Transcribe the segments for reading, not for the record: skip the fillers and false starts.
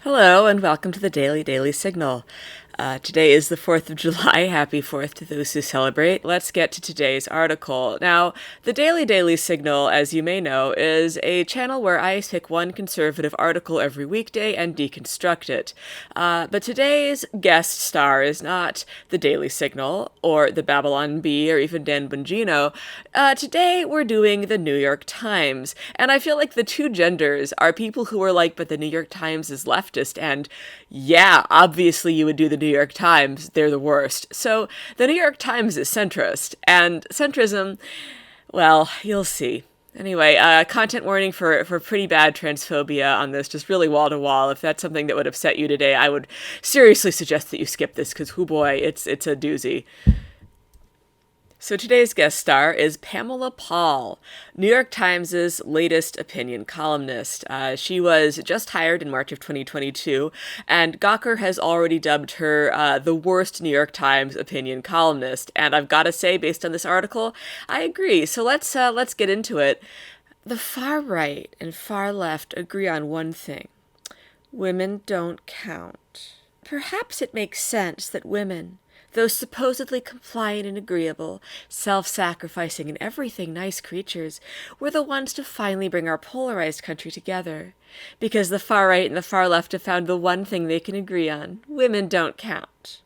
Hello and welcome to the Daily Signal. Today is the 4th of July. Happy 4th to those who celebrate. Let's get to today's article. Now, the Daily Signal, as you may know, is a channel where I pick one conservative article every weekday and deconstruct it. But today's guest star is not the Daily Signal or the Babylon Bee or even Dan Bongino. Today we're doing the New York Times. And I feel like the two genders are people who are like, but the New York Times is leftist. And yeah, obviously you would do the New York Times. They're the worst. So the New York Times is centrist. And centrism, well, you'll see. Anyway, content warning for pretty bad transphobia on this, just really wall to wall. If that's something that would upset you today, I would seriously suggest that you skip this because, hoo boy, it's a doozy. So today's guest star is Pamela Paul, New York Times' latest opinion columnist. She was just hired in March of 2022, and Gawker has already dubbed her the worst New York Times opinion columnist. And I've got to say, based on this article, I agree. So let's get into it. The far right and far left agree on one thing: women don't count. Perhaps it makes sense that women, those supposedly compliant and agreeable, self-sacrificing and everything nice creatures, were the ones to finally bring our polarized country together. Because the far right and the far left have found the one thing they can agree on: women don't count.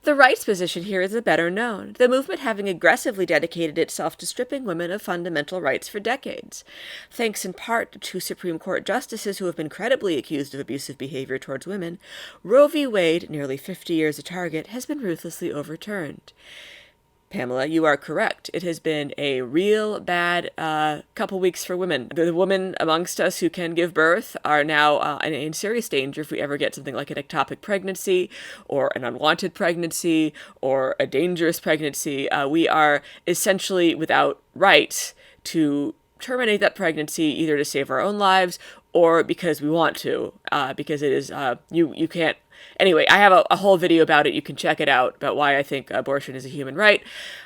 The right's position here is better known, the movement having aggressively dedicated itself to stripping women of fundamental rights for decades. Thanks in part to two Supreme Court justices who have been credibly accused of abusive behavior towards women, Roe v. Wade, nearly 50 years a target, has been ruthlessly overturned. Pamela, you are correct. It has been a real bad couple weeks for women. The women amongst us who can give birth are now in serious danger if we ever get something like an ectopic pregnancy or an unwanted pregnancy or a dangerous pregnancy. We are essentially without rights to terminate that pregnancy, either to save our own lives or because we want to, because it is, you can't. Anyway, I have a whole video about it. You can check it out, about why I think abortion is a human right.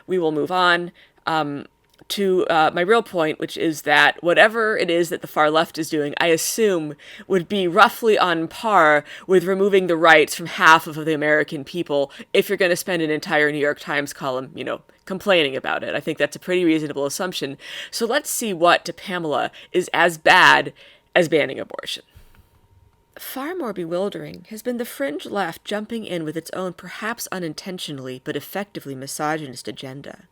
We will move on to my real point, which is that whatever it is that the far left is doing, I assume would be roughly on par with removing the rights from half of the American people if you're going to spend an entire New York Times column, complaining about it. I think that's a pretty reasonable assumption. So let's see what, to Pamela, is as bad as banning abortion. Far more bewildering has been the fringe left jumping in with its own perhaps unintentionally but effectively misogynist agenda.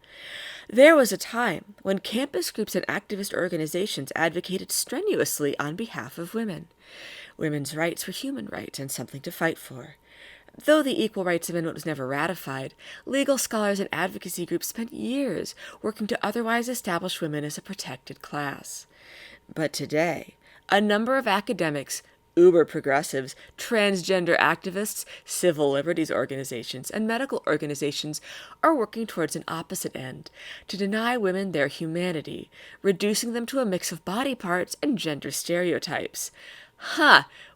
There was a time when campus groups and activist organizations advocated strenuously on behalf of women. Women's rights were human rights and something to fight for. Though the Equal Rights Amendment was never ratified, legal scholars and advocacy groups spent years working to otherwise establish women as a protected class. But today, a number of academics, uber progressives, transgender activists, civil liberties organizations, and medical organizations are working towards an opposite end, to deny women their humanity, reducing them to a mix of body parts and gender stereotypes.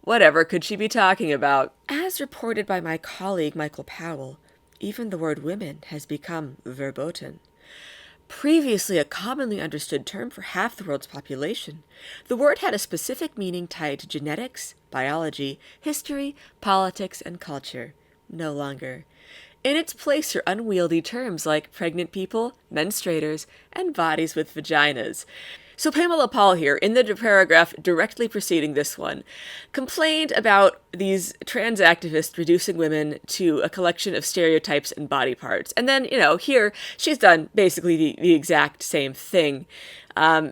Whatever could she be talking about? As reported by my colleague Michael Powell, even the word women has become verboten. Previously a commonly understood term for half the world's population, the word had a specific meaning tied to genetics, biology, history, politics, and culture. No longer. In its place are unwieldy terms like pregnant people, menstruators, and bodies with vaginas. So Pamela Paul here, in the paragraph directly preceding this one, complained about these trans activists reducing women to a collection of stereotypes and body parts. And then, here she's done basically the exact same thing.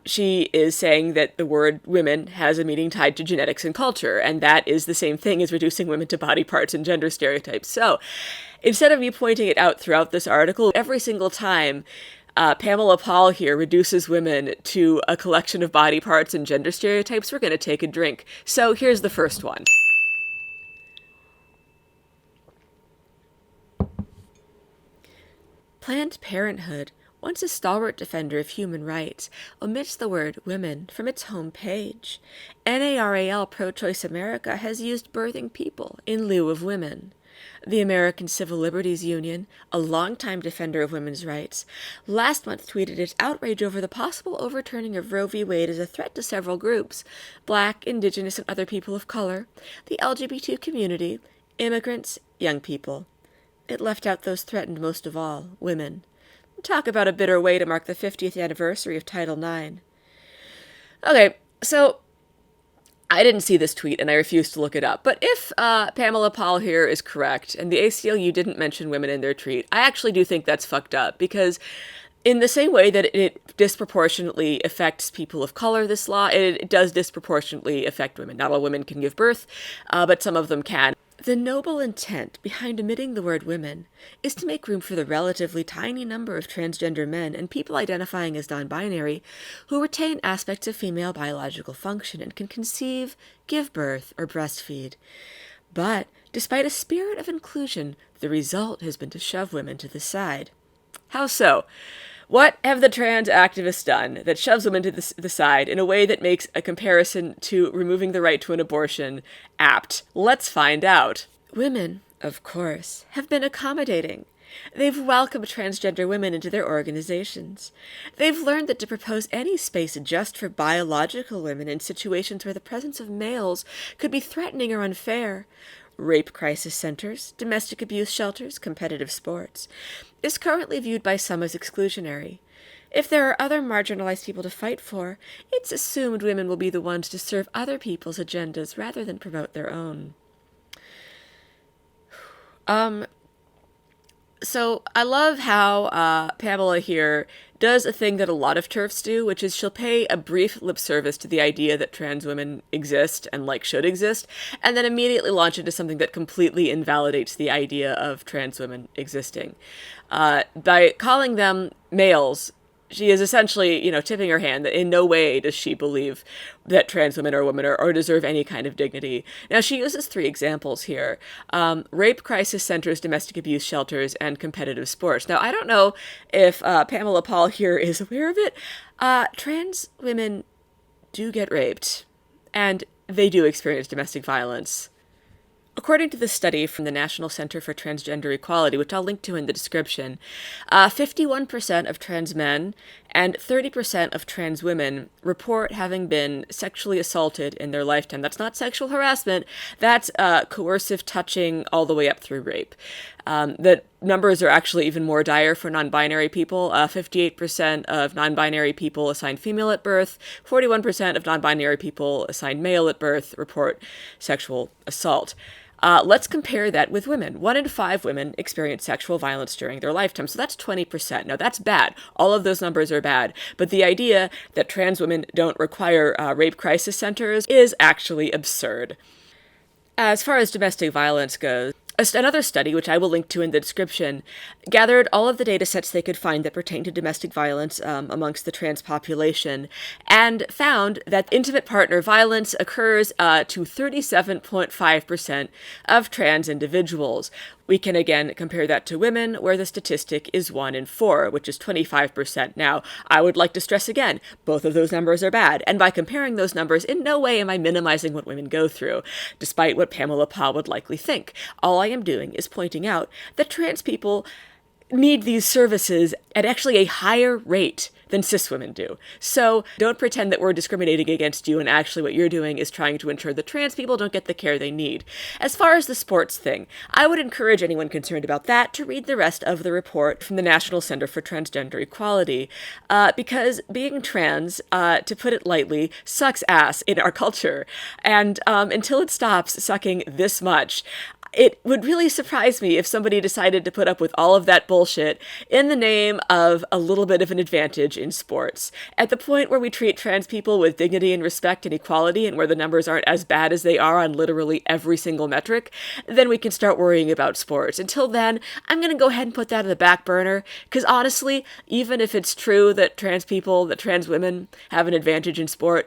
She is saying that the word women has a meaning tied to genetics and culture, and that is the same thing as reducing women to body parts and gender stereotypes. So instead of me pointing it out throughout this article, every single time Pamela Paul here reduces women to a collection of body parts and gender stereotypes, we're going to take a drink. So here's the first one. Planned Parenthood, once a stalwart defender of human rights, omits the word women from its home page. NARAL Pro-Choice America has used birthing people in lieu of women. The American Civil Liberties Union, a longtime defender of women's rights, last month tweeted its outrage over the possible overturning of Roe v. Wade as a threat to several groups: Black, Indigenous, and other people of color, the LGBT community, immigrants, young people. It left out those threatened most of all: women. Talk about a bitter way to mark the 50th anniversary of Title IX. Okay, so I didn't see this tweet, and I refuse to look it up. But if Pamela Paul here is correct, and the ACLU didn't mention women in their tweet, I actually do think that's fucked up, because in the same way that it disproportionately affects people of color, this law, it does disproportionately affect women. Not all women can give birth, but some of them can. The noble intent behind omitting the word women is to make room for the relatively tiny number of transgender men and people identifying as non-binary who retain aspects of female biological function and can conceive, give birth, or breastfeed. But despite a spirit of inclusion, the result has been to shove women to the side. How so? What have the trans activists done that shoves women to the side in a way that makes a comparison to removing the right to an abortion apt? Let's find out. Women, of course, have been accommodating. They've welcomed transgender women into their organizations. They've learned that to propose any space just for biological women in situations where the presence of males could be threatening or unfair — rape crisis centers, domestic abuse shelters, competitive sports — is currently viewed by some as exclusionary. If there are other marginalized people to fight for, it's assumed women will be the ones to serve other people's agendas rather than promote their own. So I love how Pamela here does a thing that a lot of TERFs do, which is she'll pay a brief lip service to the idea that trans women exist and, should exist, and then immediately launch into something that completely invalidates the idea of trans women existing. By calling them males, she is essentially, tipping her hand that in no way does she believe that trans women or deserve any kind of dignity. Now, she uses 3 examples here: rape crisis centers, domestic abuse shelters, and competitive sports. Now, I don't know if Pamela Paul here is aware of it. Trans women do get raped, and they do experience domestic violence. According to the study from the National Center for Transgender Equality, which I'll link to in the description, 51% of trans men and 30% of trans women report having been sexually assaulted in their lifetime. That's not sexual harassment, that's coercive touching all the way up through rape. The numbers are actually even more dire for non-binary people. 58% of non-binary people assigned female at birth, 41% of non-binary people assigned male at birth report sexual assault. Let's compare that with women. 1 in 5 women experience sexual violence during their lifetime, so that's 20%. Now, that's bad. All of those numbers are bad. But the idea that trans women don't require rape crisis centers is actually absurd. As far as domestic violence goes, another study, which I will link to in the description, gathered all of the data sets they could find that pertain to domestic violence amongst the trans population, and found that intimate partner violence occurs to 37.5% of trans individuals. We can again compare that to women, where the statistic is 1 in 4, which is 25%. Now, I would like to stress again, both of those numbers are bad, and by comparing those numbers, in no way am I minimizing what women go through, despite what Pamela Paul would likely think. All I am doing is pointing out that trans people need these services at actually a higher rate than cis women do. So don't pretend that we're discriminating against you, and actually what you're doing is trying to ensure that trans people don't get the care they need. As far as the sports thing, I would encourage anyone concerned about that to read the rest of the report from the National Center for Transgender Equality, because being trans, to put it lightly, sucks ass in our culture. And until it stops sucking this much, it would really surprise me if somebody decided to put up with all of that bullshit in the name of a little bit of an advantage in sports. At the point where we treat trans people with dignity and respect and equality, and where the numbers aren't as bad as they are on literally every single metric, then we can start worrying about sports. Until then, I'm going to go ahead and put that on the back burner, because honestly, even if it's true that trans women have an advantage in sport,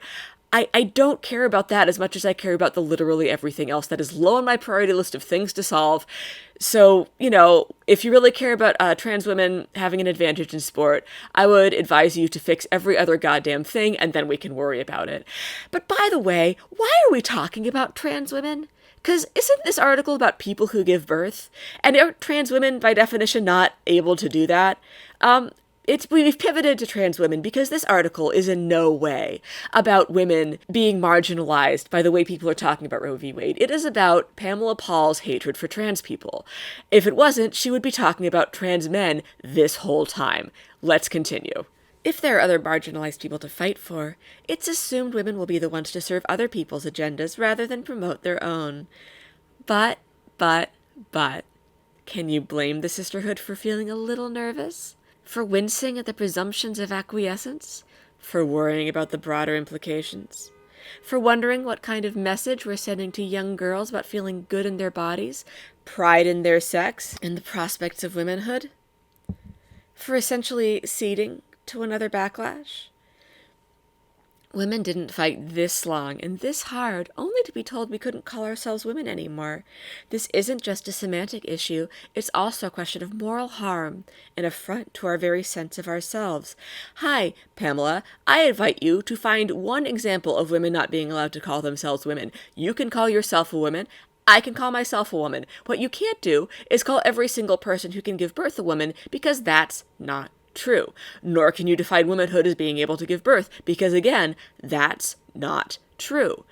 I don't care about that as much as I care about the literally everything else that is low on my priority list of things to solve. So, if you really care about trans women having an advantage in sport, I would advise you to fix every other goddamn thing, and then we can worry about it. But by the way, why are we talking about trans women? Because isn't this article about people who give birth? And are trans women, by definition, not able to do that? We've pivoted to trans women because this article is in no way about women being marginalized by the way people are talking about Roe v. Wade. It is about Pamela Paul's hatred for trans people. If it wasn't, she would be talking about trans men this whole time. Let's continue. If there are other marginalized people to fight for, it's assumed women will be the ones to serve other people's agendas rather than promote their own. But, can you blame the sisterhood for feeling a little nervous? For wincing at the presumptions of acquiescence? For worrying about the broader implications? For wondering what kind of message we're sending to young girls about feeling good in their bodies, pride in their sex, and the prospects of womanhood? For essentially ceding to another backlash? Women didn't fight this long and this hard only to be told we couldn't call ourselves women anymore. This isn't just a semantic issue, it's also a question of moral harm, an affront to our very sense of ourselves. Hi, Pamela, I invite you to find one example of women not being allowed to call themselves women. You can call yourself a woman. I can call myself a woman. What you can't do is call every single person who can give birth a woman, because that's not true. Nor can you define womanhood as being able to give birth, because again, that's not true.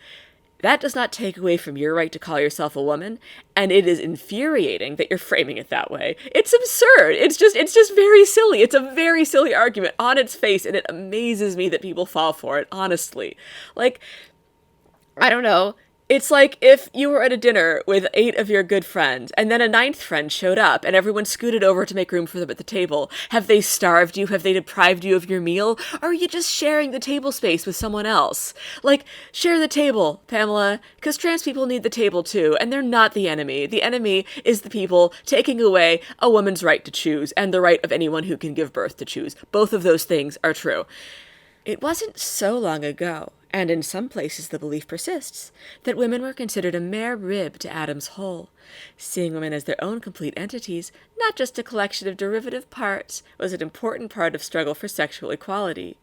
That does not take away from your right to call yourself a woman, and it is infuriating that you're framing it that way. It's absurd. It's just very silly. It's a very silly argument on its face, and it amazes me that people fall for it, honestly. Like, I don't know. It's like if you were at a dinner with 8 of your good friends, and then a 9th friend showed up, and everyone scooted over to make room for them at the table. Have they starved you? Have they deprived you of your meal? Or are you just sharing the table space with someone else? Like, share the table, Pamela, because trans people need the table too, and they're not the enemy. The enemy is the people taking away a woman's right to choose, and the right of anyone who can give birth to choose. Both of those things are true. It wasn't so long ago, and in some places the belief persists, that women were considered a mere rib to Adam's whole. Seeing women as their own complete entities, not just a collection of derivative parts, was an important part of struggle for sexual equality.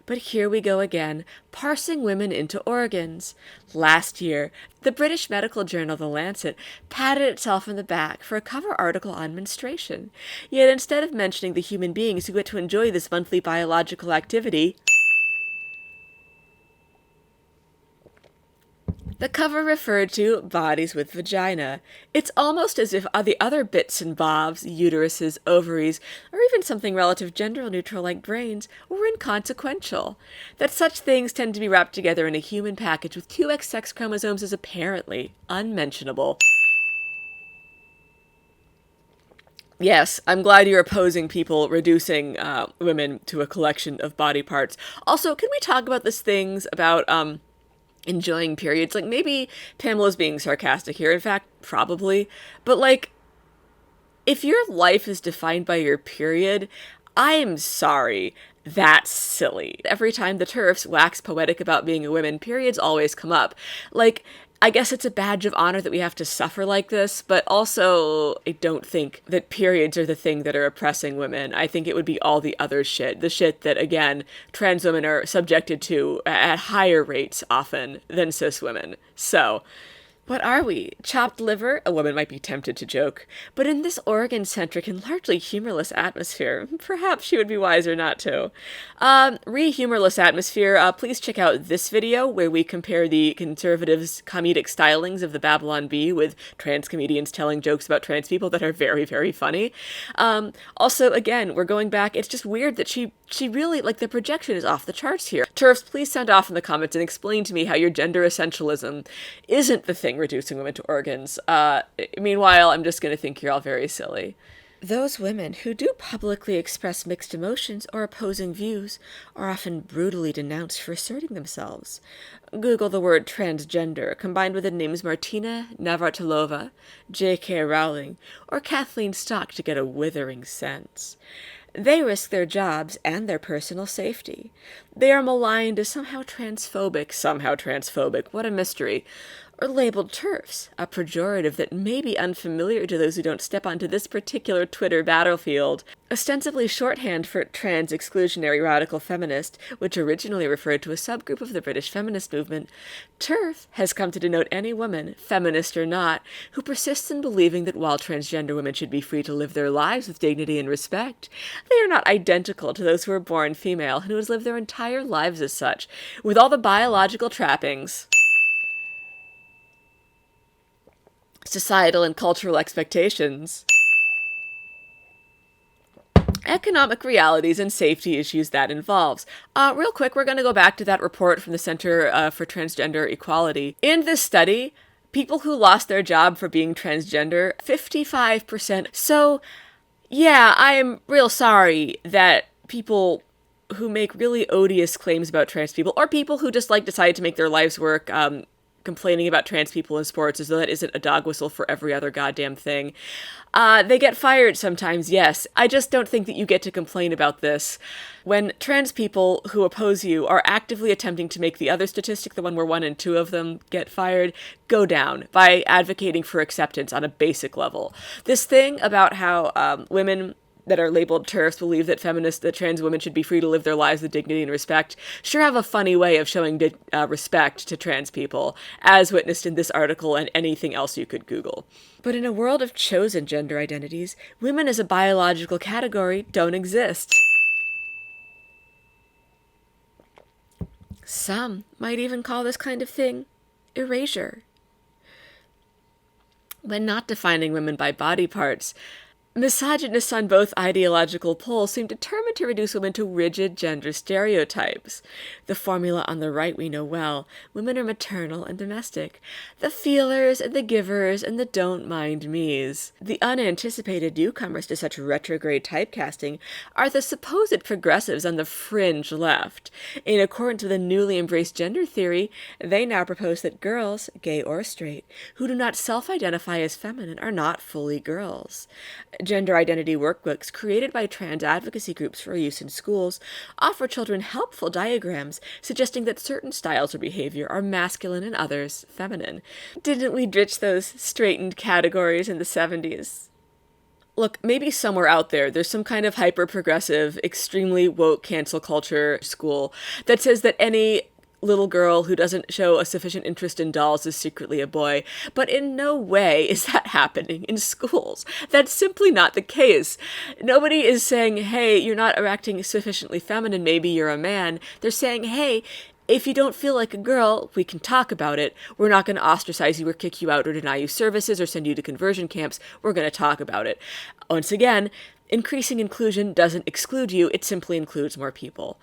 But here we go again, parsing women into organs. Last year, the British medical journal The Lancet patted itself on the back for a cover article on menstruation. Yet instead of mentioning the human beings who get to enjoy this monthly biological activity, the cover referred to bodies with vagina. It's almost as if the other bits and bobs, uteruses, ovaries, or even something relative gender neutral like brains, were inconsequential. That such things tend to be wrapped together in a human package with 2X sex chromosomes is apparently unmentionable. Yes, I'm glad you're opposing people reducing women to a collection of body parts. Also, can we talk about these things about enjoying periods? Like, maybe Pamela's being sarcastic here. In fact, probably. But, like, if your life is defined by your period, I'm sorry. That's silly. Every time the TERFs wax poetic about being a woman, periods always come up. Like, I guess it's a badge of honor that we have to suffer like this, but also I don't think that periods are the thing that are oppressing women. I think it would be all the other shit. The shit that, again, trans women are subjected to at higher rates often than cis women. So, what are we? Chopped liver? A woman might be tempted to joke. But in this organ-centric and largely humorless atmosphere, perhaps she would be wiser not to. Re-humorless atmosphere, please check out this video where we compare the conservatives' comedic stylings of the Babylon Bee with trans comedians telling jokes about trans people that are very, very funny. Also, again, we're going back. It's just weird that she really, like, the projection is off the charts here. TERFs, please sound off in the comments and explain to me how your gender essentialism isn't the thing reducing women to organs. Meanwhile, I'm just going to think you're all very silly. Those women who do publicly express mixed emotions or opposing views are often brutally denounced for asserting themselves. Google the word transgender combined with the names Martina Navratilova, J.K. Rowling, or Kathleen Stock to get a withering sense. They risk their jobs and their personal safety. They are maligned as somehow transphobic, what a mystery, or labeled TERFs, a pejorative that may be unfamiliar to those who don't step onto this particular Twitter battlefield. Ostensibly shorthand for trans exclusionary radical feminist, which originally referred to a subgroup of the British feminist movement, TERF has come to denote any woman, feminist or not, who persists in believing that while transgender women should be free to live their lives with dignity and respect, they are not identical to those who are born female and who has lived their entire lives as such, with all the biological trappings, societal and cultural expectations, economic realities, and safety issues that involves. Real quick, we're going to go back to that report from the Center for Transgender Equality. In this study, people who lost their job for being transgender, 55%. So, yeah, I'm real sorry that people who make really odious claims about trans people, or people who just decide to make their lives work, complaining about trans people in sports as though that isn't a dog whistle for every other goddamn thing. They get fired sometimes, yes. I just don't think that you get to complain about this when trans people who oppose you are actively attempting to make the other statistic, the one where 1 in 2 of them get fired, go down by advocating for acceptance on a basic level. This thing about how women that are labeled TERFs believe that trans women should be free to live their lives with dignity and respect, sure have a funny way of showing respect to trans people, as witnessed in this article and anything else you could Google. But in a world of chosen gender identities, women as a biological category don't exist. Some might even call this kind of thing erasure. When not defining women by body parts, misogynists on both ideological poles seem determined to reduce women to rigid gender stereotypes. The formula on the right we know well. Women are maternal and domestic. The feelers and the givers and the don't mind me's. The unanticipated newcomers to such retrograde typecasting are the supposed progressives on the fringe left. In accordance with the newly embraced gender theory, they now propose that girls, gay or straight, who do not self-identify as feminine are not fully girls. Gender identity workbooks created by trans advocacy groups for use in schools offer children helpful diagrams suggesting that certain styles of behavior are masculine and others feminine. Didn't we ditch those straightened categories in the 70s? Look, maybe somewhere out there's some kind of hyper-progressive, extremely woke cancel culture school that says that any little girl who doesn't show a sufficient interest in dolls is secretly a boy, but in no way is that happening in schools. That's simply not the case. Nobody is saying, hey, you're not acting sufficiently feminine, maybe you're a man. They're saying, hey, if you don't feel like a girl, we can talk about it. We're not going to ostracize you or kick you out or deny you services or send you to conversion camps. We're going to talk about it. Once again, increasing inclusion doesn't exclude you, it simply includes more people.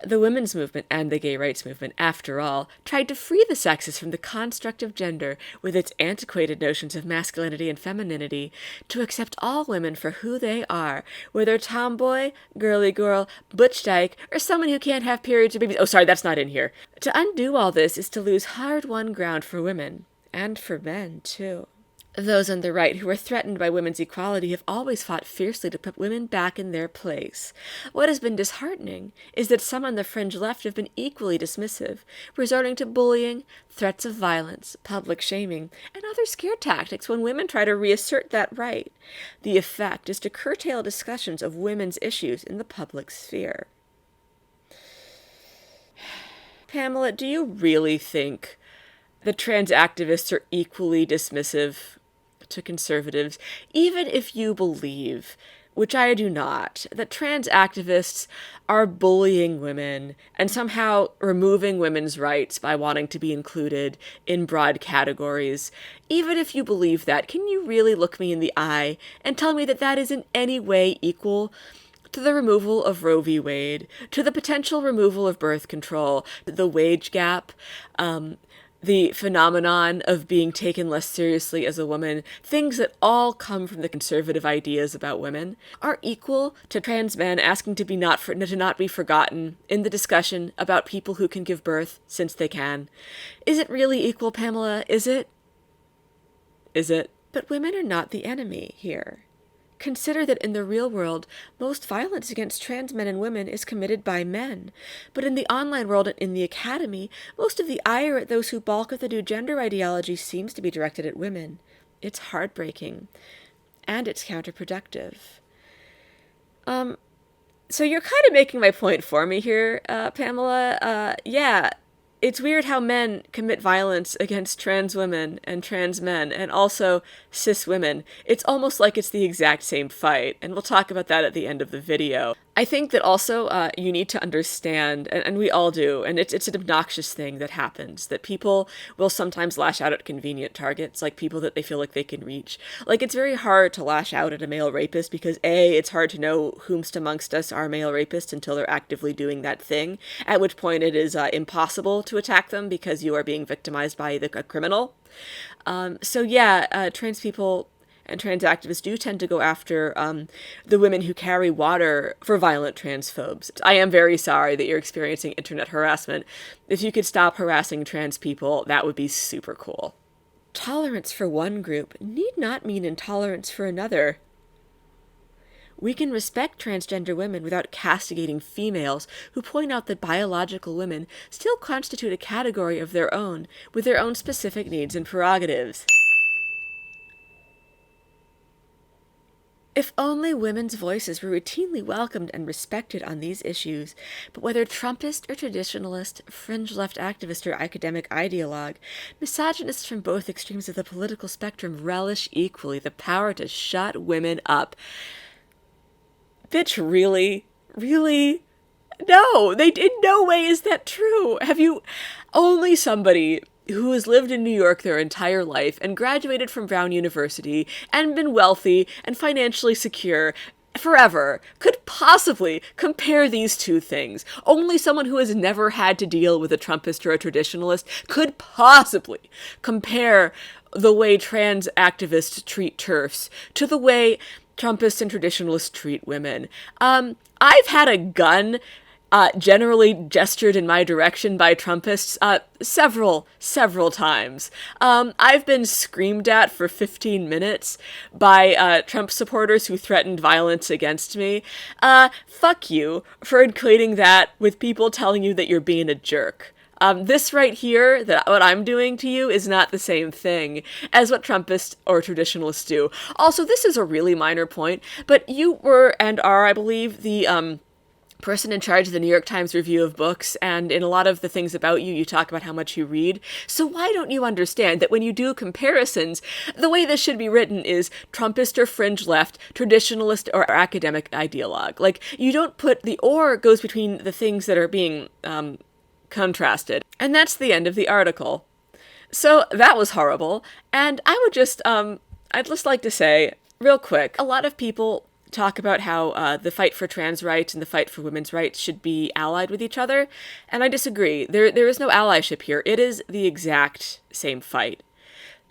The women's movement and the gay rights movement, after all, tried to free the sexes from the construct of gender with its antiquated notions of masculinity and femininity, to accept all women for who they are, whether tomboy, girly girl, butch dyke, or someone who can't have periods or babies. Oh, sorry, that's not in here. To undo all this is to lose hard-won ground for women, and for men, too. Those on the right who are threatened by women's equality have always fought fiercely to put women back in their place. What has been disheartening is that some on the fringe left have been equally dismissive, resorting to bullying, threats of violence, public shaming, and other scare tactics when women try to reassert that right. The effect is to curtail discussions of women's issues in the public sphere. Pamela, do you really think that trans activists are equally dismissive to conservatives, even if you believe, which I do not, that trans activists are bullying women and somehow removing women's rights by wanting to be included in broad categories? Even if you believe that, can you really look me in the eye and tell me that that is in any way equal to the removal of Roe v. Wade, to the potential removal of birth control, the wage gap, the phenomenon of being taken less seriously as a woman, things that all come from the conservative ideas about women, are equal to trans men asking to not be forgotten in the discussion about people who can give birth since they can. Is it really equal, Pamela? Is it? Is it? But women are not the enemy here. Consider that in the real world, most violence against trans men and women is committed by men. But in the online world and in the academy, most of the ire at those who balk at the new gender ideology seems to be directed at women. It's heartbreaking. And it's counterproductive. So you're kind of making my point for me here, Pamela. Yeah, it's weird how men commit violence against trans women and trans men and also cis women. It's almost like it's the exact same fight, and we'll talk about that at the end of the video. I think that also you need to understand, and we all do, and it's an obnoxious thing that happens, that people will sometimes lash out at convenient targets, like people that they feel like they can reach. Like, it's very hard to lash out at a male rapist because A, it's hard to know whomst amongst us are male rapists until they're actively doing that thing, at which point it is impossible to attack them because you are being victimized by a criminal. Trans people and trans activists do tend to go after the women who carry water for violent transphobes. I am very sorry that you're experiencing internet harassment. If you could stop harassing trans people, that would be super cool. Tolerance for one group need not mean intolerance for another. We can respect transgender women without castigating females who point out that biological women still constitute a category of their own, with their own specific needs and prerogatives. If only women's voices were routinely welcomed and respected on these issues, but whether Trumpist or traditionalist, fringe left activist or academic ideologue, misogynists from both extremes of the political spectrum relish equally the power to shut women up. Bitch, really? Really? No, in no way is that true. Have you, only somebody who has lived in New York their entire life and graduated from Brown University and been wealthy and financially secure forever could possibly compare these two things. Only someone who has never had to deal with a Trumpist or a traditionalist could possibly compare the way trans activists treat TERFs to the way Trumpists and traditionalists treat women. I've had a gun generally gestured in my direction by Trumpists several times. I've been screamed at for 15 minutes by Trump supporters who threatened violence against me. Fuck you for equating that with people telling you that you're being a jerk. This right here, what I'm doing to you, is not the same thing as what Trumpists or traditionalists do. Also, this is a really minor point, but you were and are, I believe, the person in charge of the New York Times review of books, and in a lot of the things about you, you talk about how much you read. So why don't you understand that when you do comparisons, the way this should be written is Trumpist or fringe left, traditionalist or academic ideologue. Like, you don't put the or goes between the things that are being contrasted. And that's the end of the article. So that was horrible. And I would just, I'd just like to say, real quick, a lot of people talk about how the fight for trans rights and the fight for women's rights should be allied with each other. And I disagree. There is no allyship here. It is the exact same fight.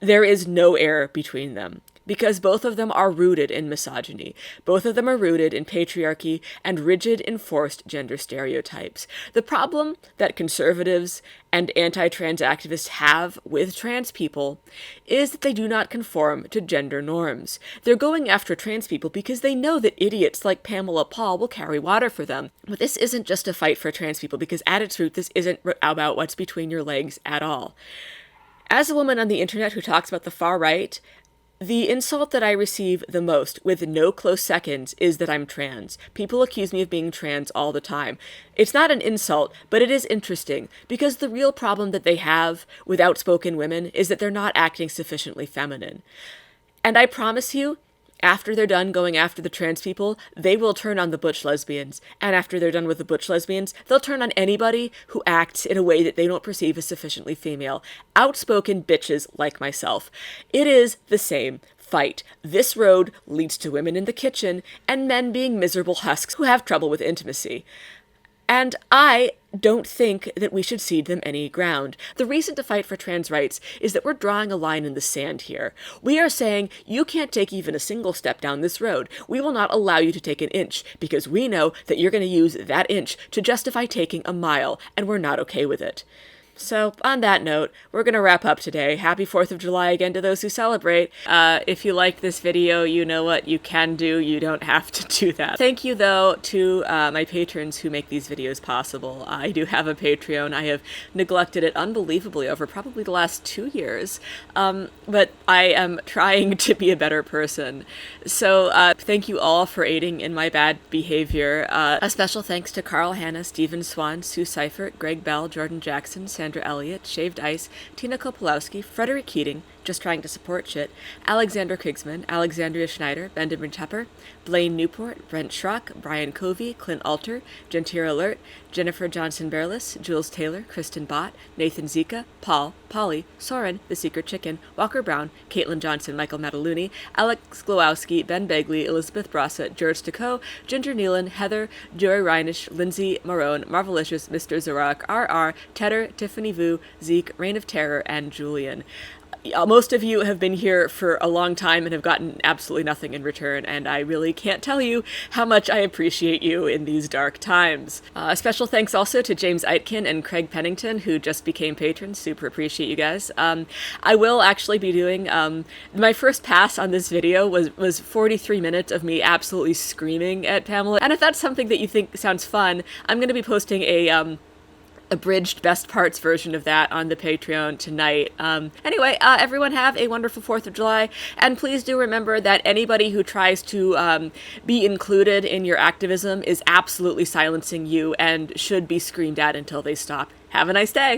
There is no air between them, because both of them are rooted in misogyny. Both of them are rooted in patriarchy and rigid, enforced gender stereotypes. The problem that conservatives and anti-trans activists have with trans people is that they do not conform to gender norms. They're going after trans people because they know that idiots like Pamela Paul will carry water for them. But this isn't just a fight for trans people, because at its root, this isn't about what's between your legs at all. As a woman on the internet who talks about the far right, the insult that I receive the most, with no close seconds, is that I'm trans. People accuse me of being trans all the time. It's not an insult, but it is interesting, because the real problem that they have with outspoken women is that they're not acting sufficiently feminine. And I promise you, after they're done going after the trans people, they will turn on the butch lesbians. And after they're done with the butch lesbians, they'll turn on anybody who acts in a way that they don't perceive as sufficiently female. Outspoken bitches like myself. It is the same fight. This road leads to women in the kitchen and men being miserable husks who have trouble with intimacy. And I don't think that we should cede them any ground. The reason to fight for trans rights is that we're drawing a line in the sand here. We are saying, you can't take even a single step down this road. We will not allow you to take an inch, because we know that you're going to use that inch to justify taking a mile, and we're not okay with it. So, on that note, we're going to wrap up today. Happy 4th of July again to those who celebrate. If you liked this video, you know what you can do. You don't have to do that. Thank you, though, to my patrons who make these videos possible. I do have a Patreon. I have neglected it unbelievably over probably the last 2 years, but I am trying to be a better person. So, thank you all for aiding in my bad behavior. A special thanks to Carl Hanna, Stephen Swan, Sue Seifert, Greg Bell, Jordan Jackson, Sandra Elliott, Shaved Ice, Tina Kopolowski, Frederick Keating, Just Trying to Support Shit, Alexander Krigsman, Alexandria Schneider, Benjamin Tepper, Blaine Newport, Brent Schrock, Brian Covey, Clint Alter, Gentira Alert, Jennifer Johnson-Berlis, Jules Taylor, Kristen Bott, Nathan Zika, Paul, Polly, Soren, The Secret Chicken, Walker Brown, Caitlin Johnson, Michael Mataluni, Alex Glowowski, Ben Begley, Elizabeth Brossett, George Decaux, Ginger Nealon, Heather, Joey Reinish, Lindsay Marone, Marvelicious, Mr. Zorak, RR, Tedder, Tiffany Vu, Zeke, Reign of Terror, and Julian. Most of you have been here for a long time and have gotten absolutely nothing in return, and I really can't tell you how much I appreciate you in these dark times. A special thanks also to James Aitken and Craig Pennington, who just became patrons. Super appreciate you guys. I will actually be doing, my first pass on this video was 43 minutes of me absolutely screaming at Pamela, and if that's something that you think sounds fun, I'm going to be posting a abridged best parts version of that on the Patreon tonight. Anyway, everyone have a wonderful 4th of July, and please do remember that anybody who tries to be included in your activism is absolutely silencing you and should be screamed at until they stop. Have a nice day!